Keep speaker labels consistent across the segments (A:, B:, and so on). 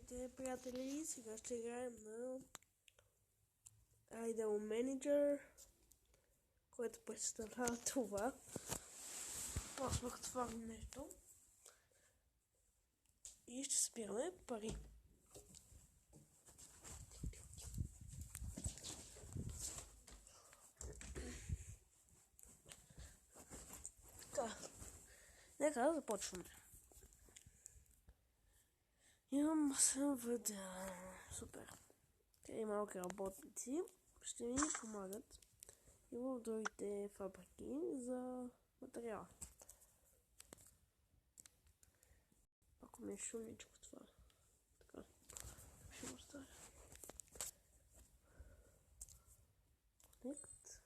A: Здравейте, приятели! Сега ще играем на Idle Manager, което представлява това. Просто отворим нещо и ще спираме пари. Така, нека да започваме. Имам СМВД. Супер. Те малки работници ще ми помагат и в другите фабрики за материала. Ако ми е шумничко това. Така, ще го оставя. Connect.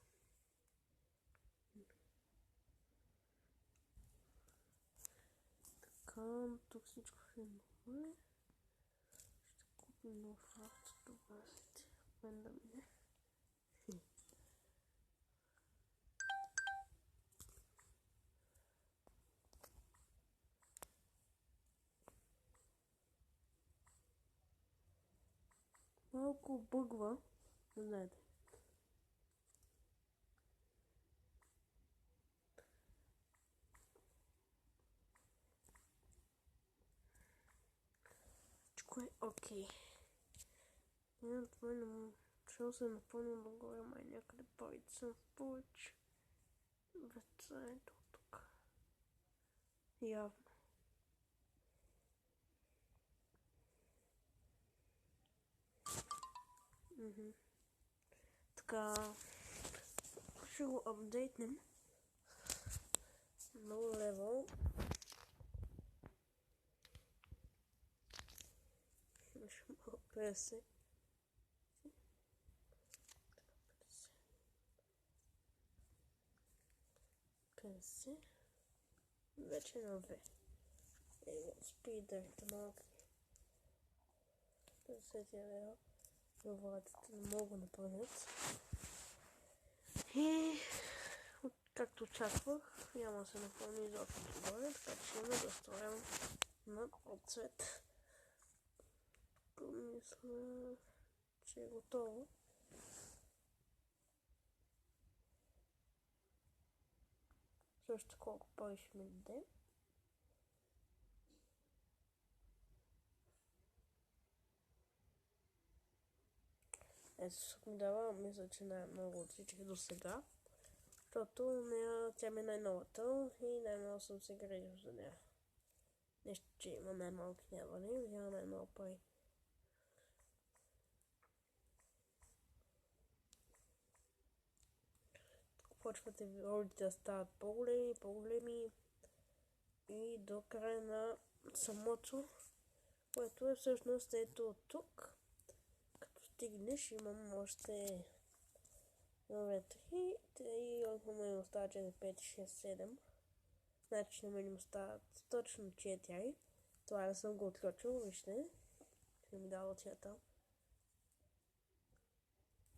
A: Така, тук всичко е ново. Ще купим нов авто, това ще мен да мине. Малко бъгва, не знаете. Всичко е окей. Това не му... Трябва се напълно нагоре, май някъде парите са повече. Вече ето тук. Явно. Така, ще го апдейтнем. Много левел. Ще мога 50. Вече на 2. Спидерите малки. 50 лева. Вратите не мога да направят. И както очаквах, няма да се напълни изобщо добре, така че ще да строям на отцвет. Мисля, че е готово. Също колко пари ще ми даде. Ето тук ми дава, мисля, че най-много от всички до сега. Защото тя ми е най-новата и най-много съм се грижил за нея. Нещо, че има най-малки нявани, взема най-много пари. Почвате ролите да стават по-големи и до края на самото, което е всъщност ето от тук. Като стигнеш имам още 3 и на мен остава 4, 5, 6, 7. Значи на мен остават точно 4. Това не съм го отключил, вижте. Ще ми дава цвета.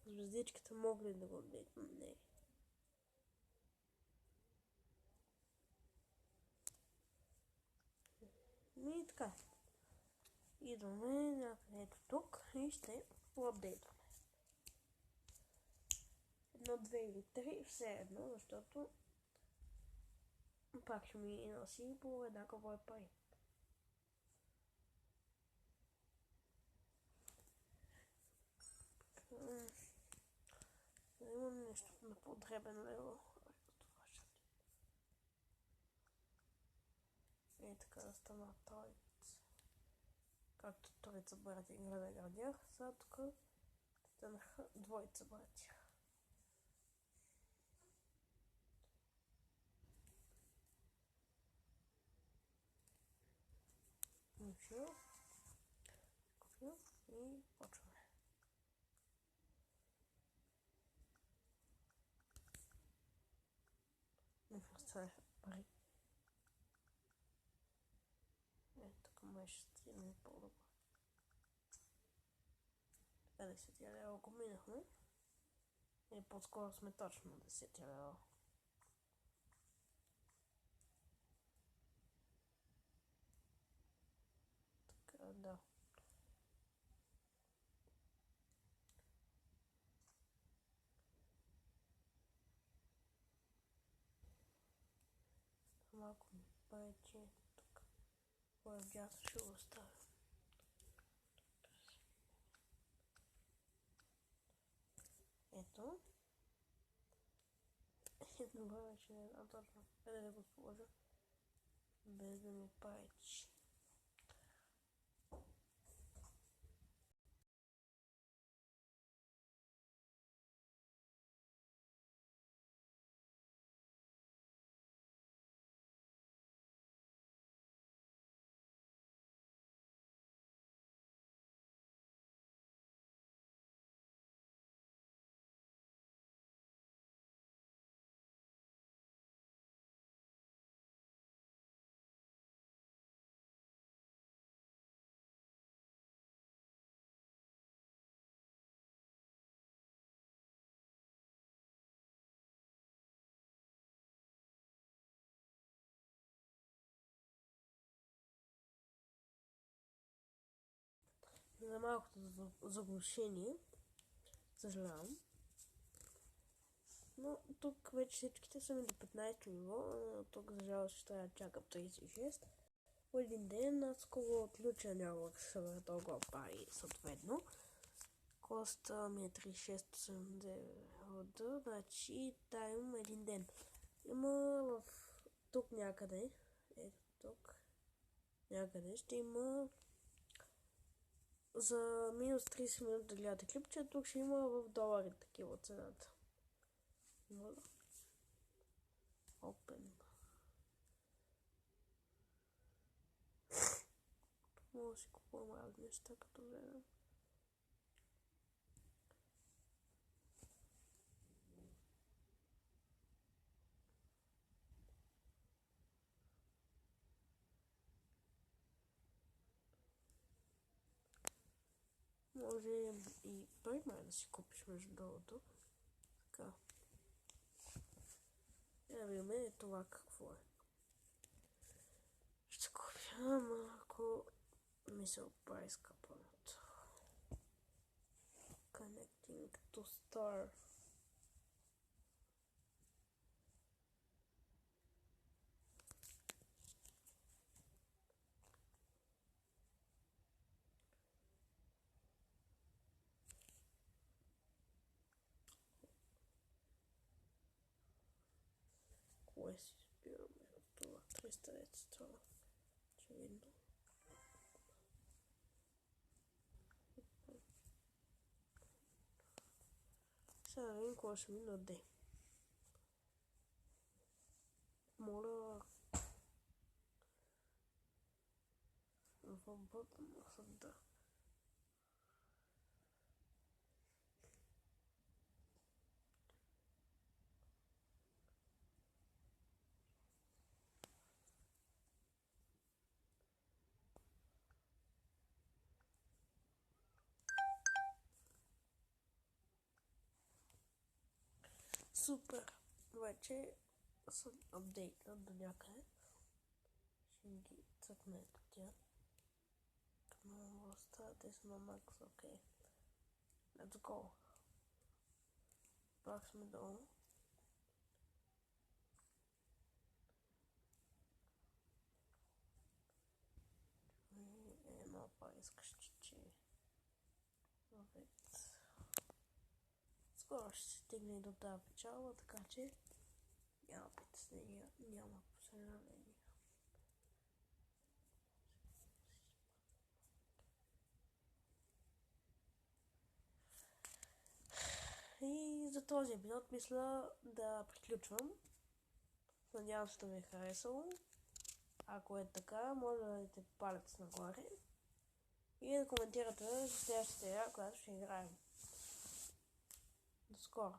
A: Звездичката мога ли да го отдейте? Не. И така. Идваме някъде ето тук и ще го апдейтваме. 1, 2 или 3, все едно, защото пак ще ми носи по еднакъв брой пари. Имам нещо на по-дребен лево. И така да стана троица. Както троица братя градях, сега тук станаха двоица братя. Купил и почваме. Не оставяха пари. Тук май ще стигне по-добре. 50 лева го минахме. И по-скоро сме точно 10 лева. Така, да. пайче тук. Това е дясно, ще го оставя. Ето. Добре, вече не знам точно къде да го сложа, без да ми пайчи. За малкото заглушение, съжалявам. Но тук вече всичките са ми до 15 ниво. Тук за жалост ще трябва да чакам 36. В един ден аз го отключа някога съвер толкова пари съответно. Коста ми е 36,89. Значи да, имам един ден. Има в тук някъде. Ето тук. Някъде ще има за минус 30 минути да гледате клипче. Тук ще има в долари такива цената. Open. Мога да си купувам разни неща като гледам. Може и пример да си купиш между другото. Така. Да видим това какво е. Ще купя малко ми се оправи скъпането. Connecting to store. Кое си избираме от това? 300 лет струва. Очевидно. Сега да видим какво ще ми даде. Моля в бъдност да. Супер! Вече съм апдейтнат до някъде. Ще ги цъкне тя. Новостта, те са на макс, окей. Let's go. Пак сме долу. Едно па-искаш, че скоро ще стигне до тази печалба, така че няма притеснения, няма съжаление. И за този епизод мисля да приключвам. Надявам се да ви е харесало. Ако е така, може да дадете палец нагоре и да коментирате за следващата игра, която ще играем. До скоро!